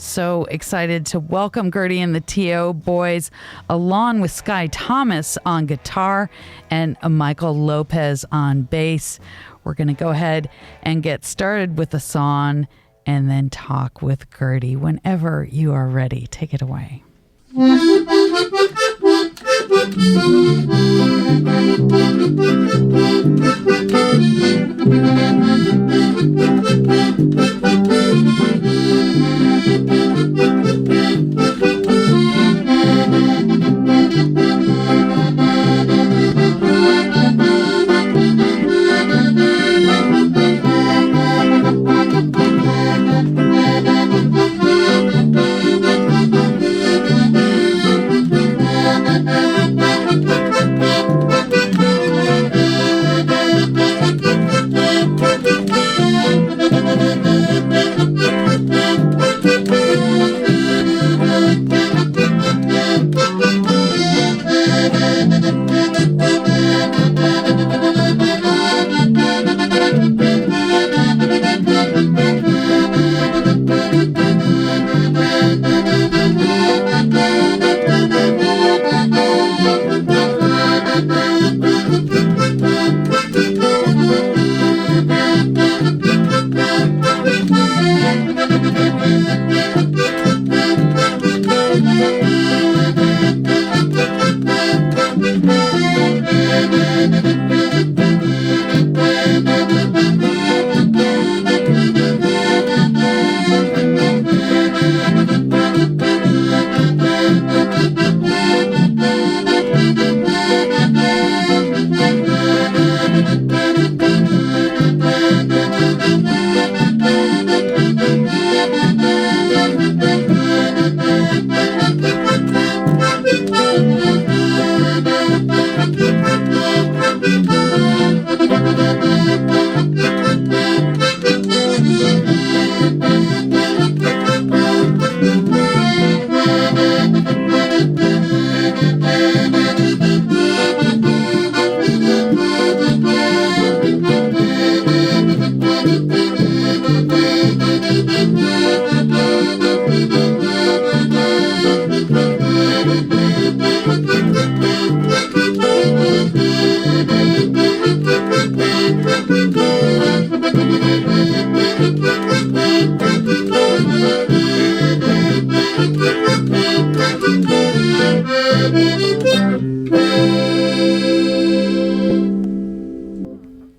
So excited to welcome Gertie and the TO Boyz, along with Sky Thomas on guitar and Michael Lopez on bass. We're going to go ahead and get started with the song and then talk with Gertie whenever you are ready. Take it away.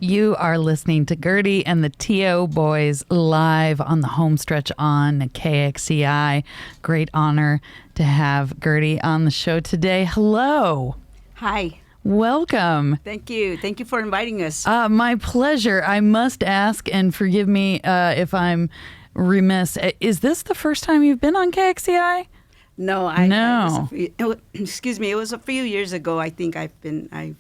You are listening to Gertie and the TO Boyz live on the home stretch on KXCI. Great honor to have Gertie on the show today. Hello. Hi. Welcome. Thank you. Thank you for inviting us. My pleasure. I must ask, and forgive me if I'm remiss, is this the first time you've been on KXCI? No. Excuse me. It was a few years ago. I think I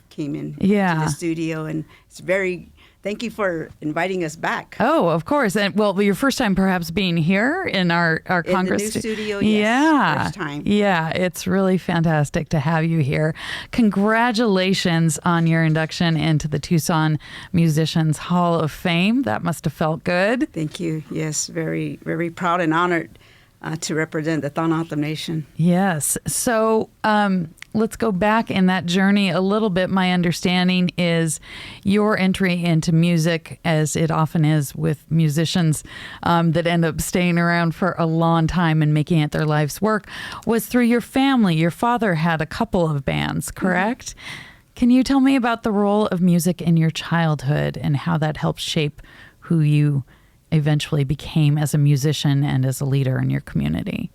came in to the studio, and it's very. Thank you for inviting us back. Oh, of course. And well, your first time perhaps being here in our Congress in the new studio. Yes, first time. Yeah, it's really fantastic to have you here. Congratulations on your induction into the Tucson Musicians Hall of Fame. That must have felt good. Thank you. Yes, very, very proud and honored to represent the Tohono O'odham Nation. Yes. So let's go back in that journey a little bit. My understanding is your entry into music, as it often is with musicians that end up staying around for a long time and making it their life's work, was through your family. Your father had a couple of bands, correct? Mm-hmm. Can you tell me about the role of music in your childhood and how that helped shape who you eventually became as a musician and as a leader in your community?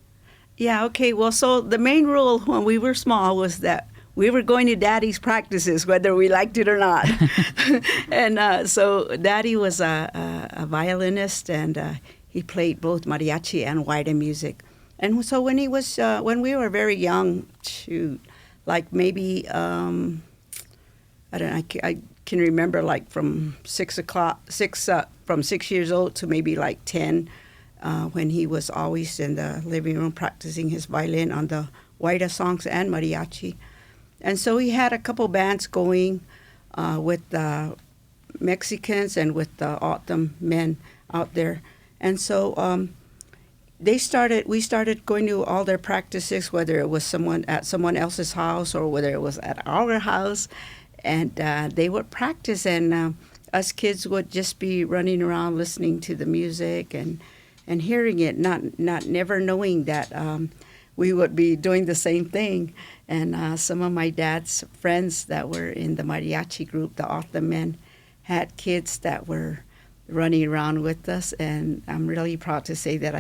Yeah, okay. Well, so the main rule when we were small was that we were going to Daddy's practices, whether we liked it or not. And so Daddy was a violinist, and he played both mariachi and Waila music. And so when we were very young, like maybe, I can remember like from 6 years old to maybe like 10, when he was always in the living room practicing his violin on the Waila songs and mariachi. And so he had a couple bands going with the Mexicans and with the O'odham men out there. And so we started going to all their practices, whether it was at someone else's house or whether it was at our house, and they would practice, and us kids would just be running around listening to the music and hearing it, not never knowing that we would be doing the same thing. And some of my dad's friends that were in the mariachi group, the O'odham men, had kids that were running around with us, and I'm really proud to say that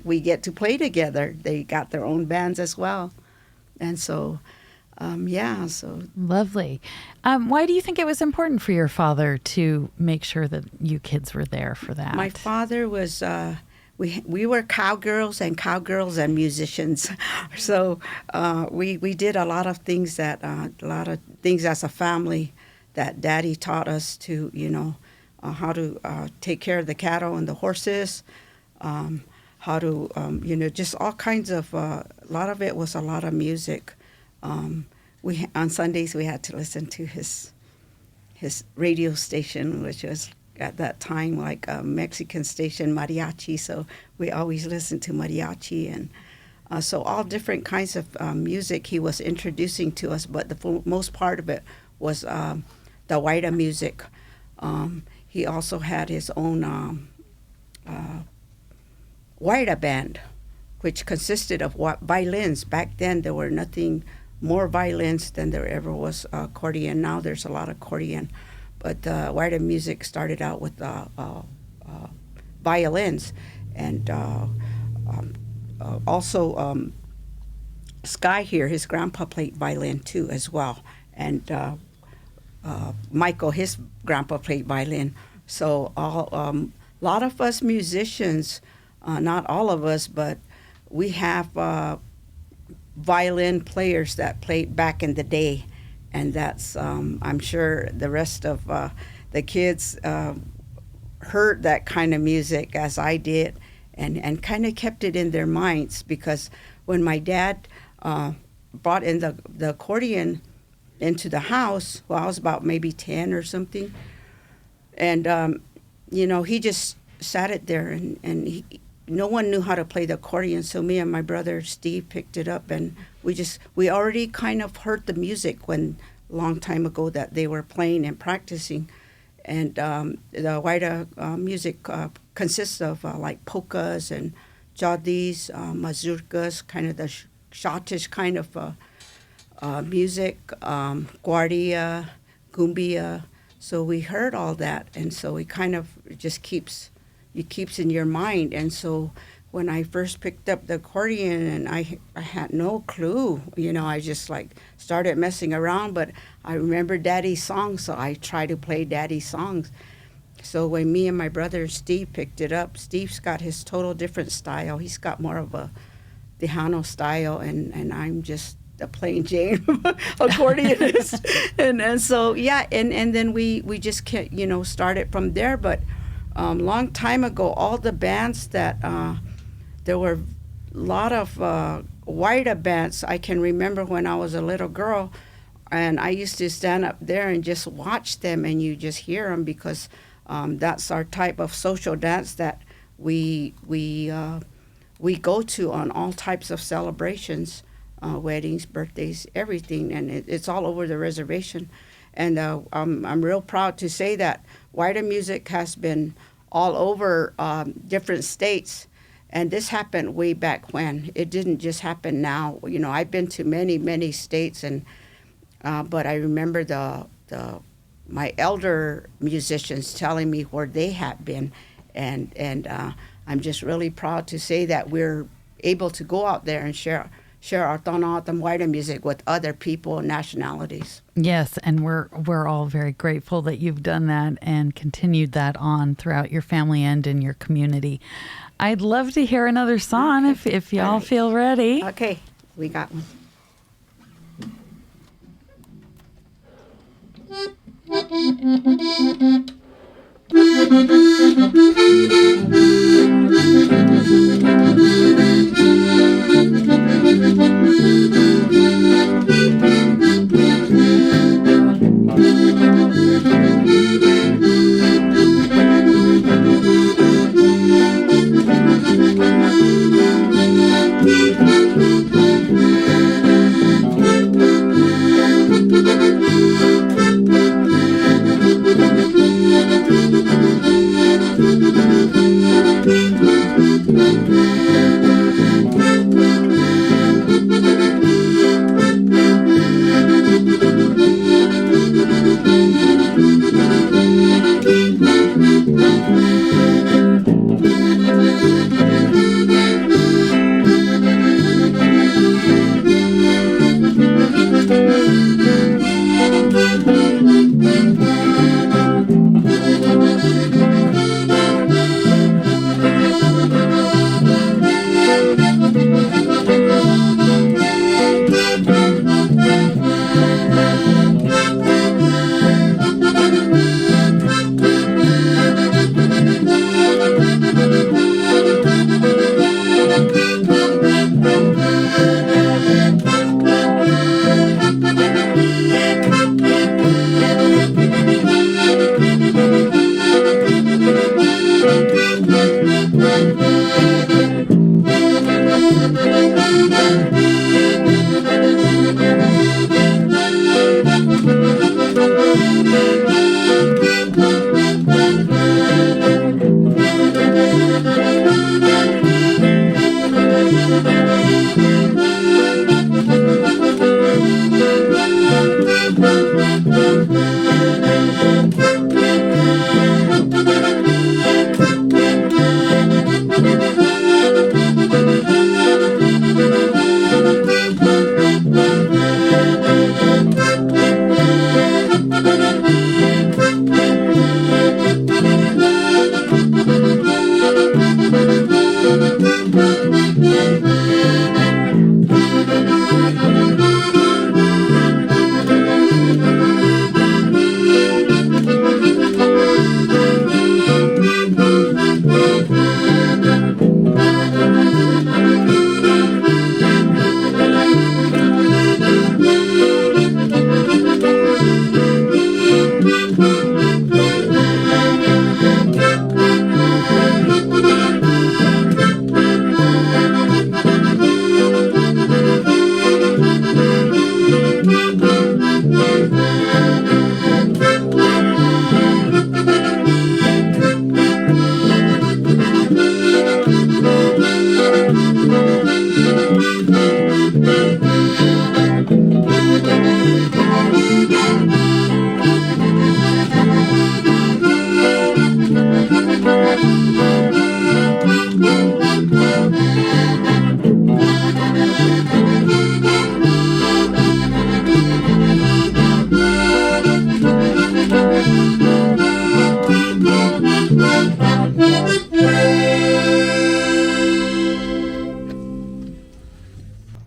we get to play together. They got their own bands as well. And so, so. Lovely. Why do you think it was important for your father to make sure that you kids were there for that? My father was, we were cowgirls and musicians. So we did a lot of things as a family that Daddy taught us to, how to take care of the cattle and the horses, how to, just all kinds of, a lot of it was a lot of music. On Sundays we had to listen to his radio station, which was at that time like a Mexican station, mariachi, so we always listened to mariachi, and so all different kinds of music he was introducing to us, but the most part of it was the Waila music. He also had his own Waila band, which consisted of violins. Back then, there were nothing more violins than there ever was accordion. Now there's a lot of accordion. But Waila music started out with violins. And also Sky here, his grandpa played violin too as well. And Michael, his grandpa played violin. So a lot of us musicians, not all of us, but we have violin players that played back in the day. And that's, I'm sure the rest of the kids heard that kind of music as I did, and kind of kept it in their minds, because when my dad brought in the accordion into the house, well, I was about maybe 10 or something, and he just sat it there, and no one knew how to play the accordion, so me and my brother Steve picked it up, and we already kind of heard the music when a long time ago that they were playing and practicing. And the Waila music consists of like polkas and jadis, mazurkas, kind of the schottish kind of music, guardia, cumbia. So we heard all that, and so it kind of just keeps in your mind. And so when I first picked up the accordion, and I had no clue, I just like started messing around, but I remember Daddy's songs, so I tried to play Daddy's songs. So when me and my brother Steve picked it up, Steve's got his total different style. He's got more of a Tejano style, and I'm just a plain Jane accordionist. and so, yeah, and then we just started from there. But long time ago, all the bands that, there were a lot of Waila bands. I can remember when I was a little girl, and I used to stand up there and just watch them, and you just hear them, because that's our type of social dance that we go to on all types of celebrations, weddings, birthdays, everything, and it's all over the reservation. And I'm real proud to say that Waila music has been all over different states, and this happened way back when. It didn't just happen now. I've been to many, many states, and but I remember my elder musicians telling me where they had been, and I'm just really proud to say that we're able to go out there and share our Tohono O'odham Waila music with other people and nationalities. Yes, and we're all very grateful that you've done that and continued that on throughout your family and in your community. I'd love to hear another song if y'all feel ready. Okay, we got one.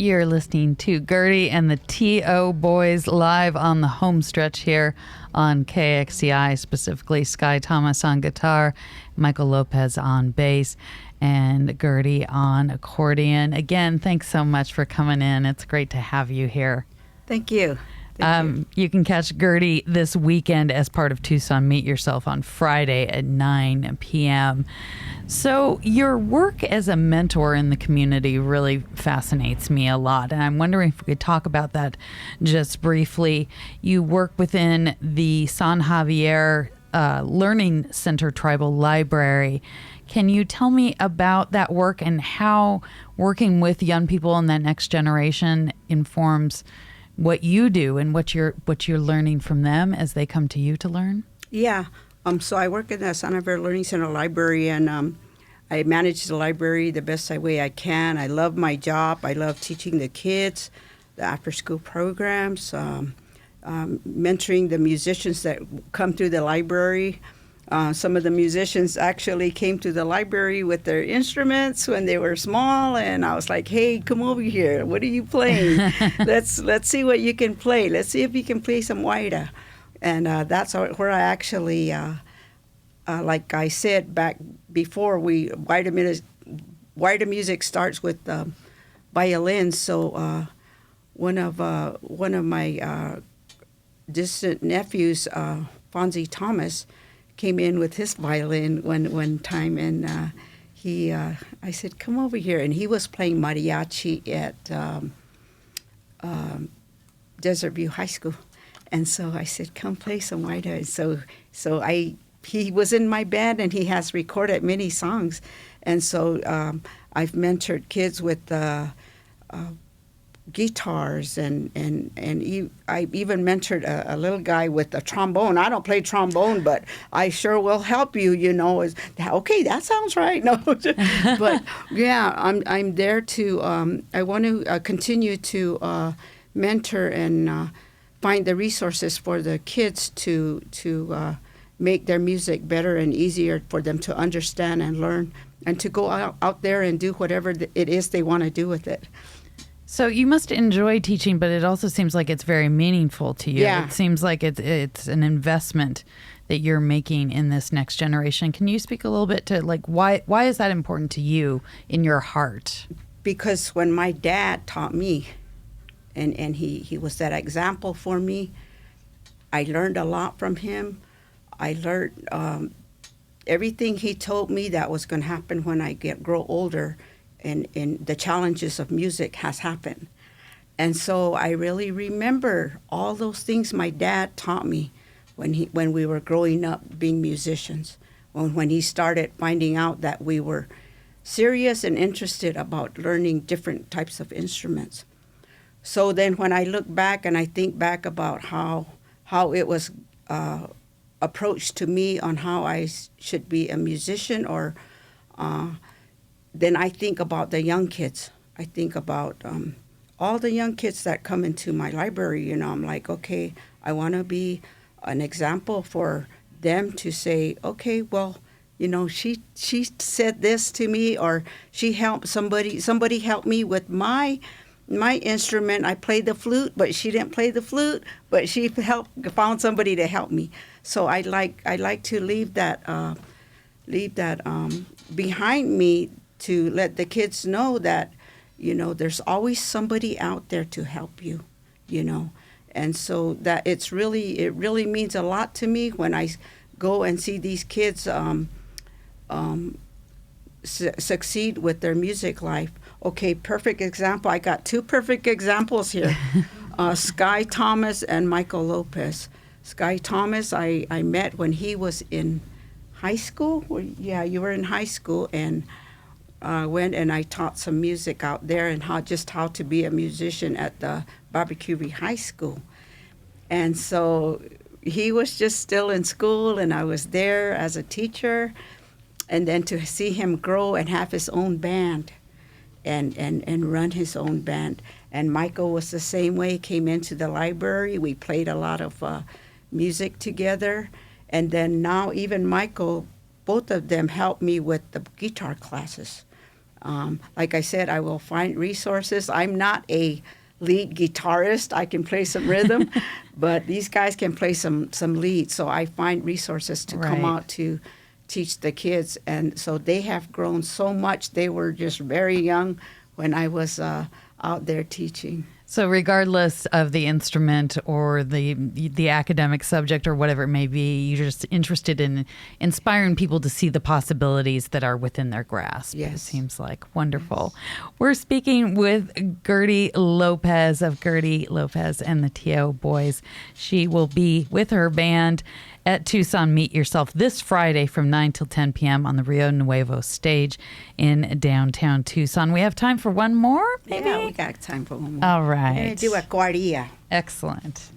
You're listening to Gertie and the T.O. Boys live on the home stretch here on KXCI, specifically Sky Thomas on guitar, Michael Lopez on bass, and Gertie on accordion. Again, thanks so much for coming in. It's great to have you here. Thank you. You can catch Gertie this weekend as part of Tucson Meet Yourself on Friday at 9 p.m. So your work as a mentor in the community really fascinates me a lot, and I'm wondering if we could talk about that just briefly. You work within the San Javier Learning Center Tribal Library. Can you tell me about that work and how working with young people in that next generation informs what you do and what you're learning from them as they come to you to learn? Yeah. So I work in the San Javier Learning Center Library, and I manage the library the best way I can. I love my job. I love teaching the kids, the after-school programs, mentoring the musicians that come through the library. Some of the musicians actually came to the library with their instruments when they were small, and I was like, "Hey, come over here. What are you playing? Let's see what you can play. Let's see if you can play some Waila." And that's where I actually, like I said back before, Waila music starts with violins. So one of my distant nephews, Fonzie Thomas, came in with his violin one time, and I said, "Come over here," and he was playing mariachi at Desert View High School, and so I said, "Come play some Waila." He was in my band, and he has recorded many songs, and so I've mentored kids with guitars, and I even mentored a little guy with a trombone. I don't play trombone, but I sure will help you. Okay, that sounds right. No, but yeah, I'm there to. I want to continue to mentor and find the resources for the kids to make their music better and easier for them to understand and learn, and to go out there and do whatever it is they want to do with it. So you must enjoy teaching, but it also seems like it's very meaningful to you. Yeah. It seems like it's an investment that you're making in this next generation. Can you speak a little bit to why is that important to you in your heart? Because when my dad taught me, and he was that example for me, I learned a lot from him. I learned everything he told me that was going to happen when I grow older. And the challenges of music has happened. And so I really remember all those things my dad taught me when we were growing up being musicians, when he started finding out that we were serious and interested about learning different types of instruments. So then when I look back and I think back about how it was approached to me on how I should be a musician, or then I think about the young kids. I think about all the young kids that come into my library. I'm like, okay, I want to be an example for them to say, okay, well, she said this to me, or she helped somebody helped me with my instrument. I played the flute, but she didn't play the flute, but she found somebody to help me. So I like to leave that behind me, to let the kids know that, there's always somebody out there to help you, And so that it really means a lot to me when I go and see these kids succeed with their music life. Okay, perfect example. I got two perfect examples here. Sky Thomas and Michael Lopez. Sky Thomas, I met when he was in high school. Yeah, you were in high school, and went and I taught some music out there, and how to be a musician at the Barbecue High School. And so he was just still in school, and I was there as a teacher. And then to see him grow and have his own band and run his own band. And Michael was the same way, came into the library. We played a lot of music together. And then now even Michael, both of them helped me with the guitar classes. Like I said, I will find resources. I'm not a lead guitarist. I can play some rhythm, but these guys can play some lead. So I find resources to come out to teach the kids. And so they have grown so much. They were just very young when I was out there teaching. So regardless of the instrument or the academic subject or whatever it may be, you're just interested in inspiring people to see the possibilities that are within their grasp. Yes. It seems like wonderful. Yes. We're speaking with Gertie Lopez of Gertie Lopez and the T.O. Boyz. She will be with her band at Tucson Meet Yourself this Friday from 9 till 10 p.m. on the Rio Nuevo stage in downtown Tucson. We have time for one more, maybe? Yeah, we got time for one more. All right. We're going to do Accordion. Excellent.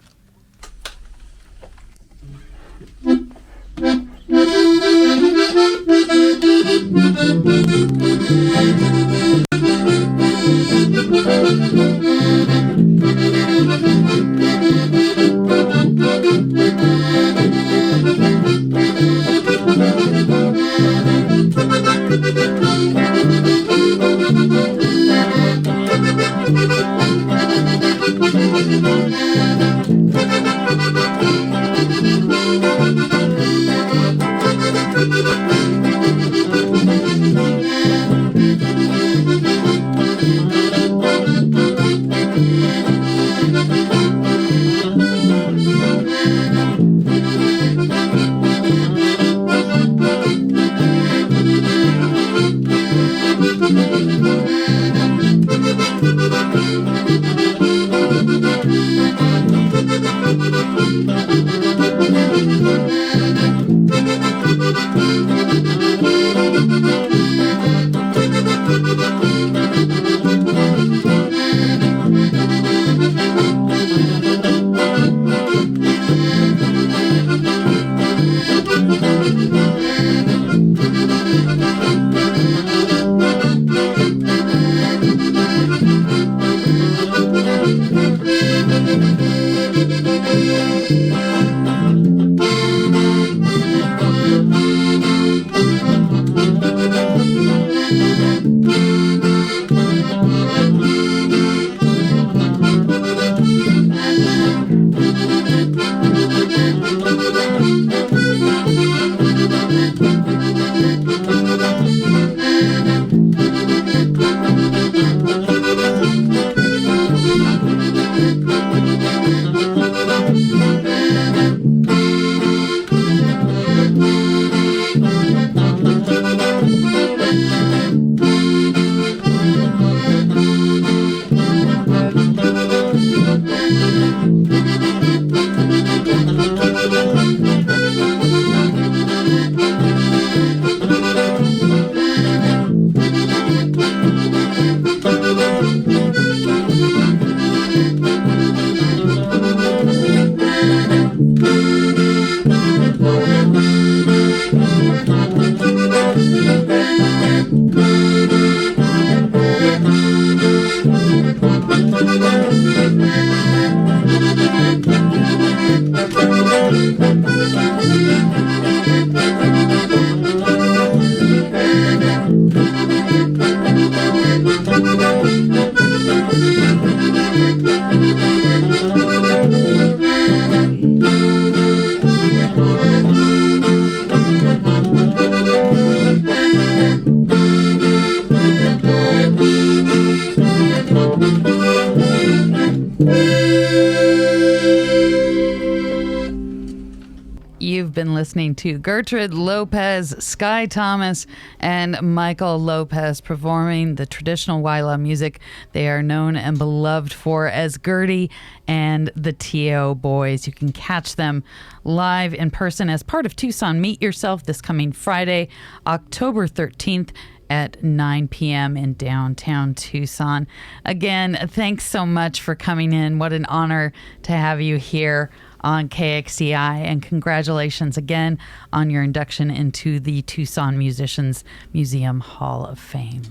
listening to Gertrude, Lopez, Sky Thomas, and Michael Lopez performing the traditional Waila music they are known and beloved for as Gertie and the T.O. Boyz. You can catch them live in person as part of Tucson Meet Yourself this coming Friday, October 13th at 9 p.m. in downtown Tucson. Again, thanks so much for coming in. What an honor to have you here on KXCI, and congratulations again on your induction into the Tucson Musicians Museum Hall of Fame.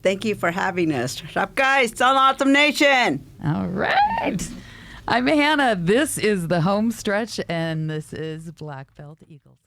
Thank you for having us. What's up, guys? It's on Awesome Nation. All right. I'm Hannah. This is the home stretch, and this is Black Belt Eagles.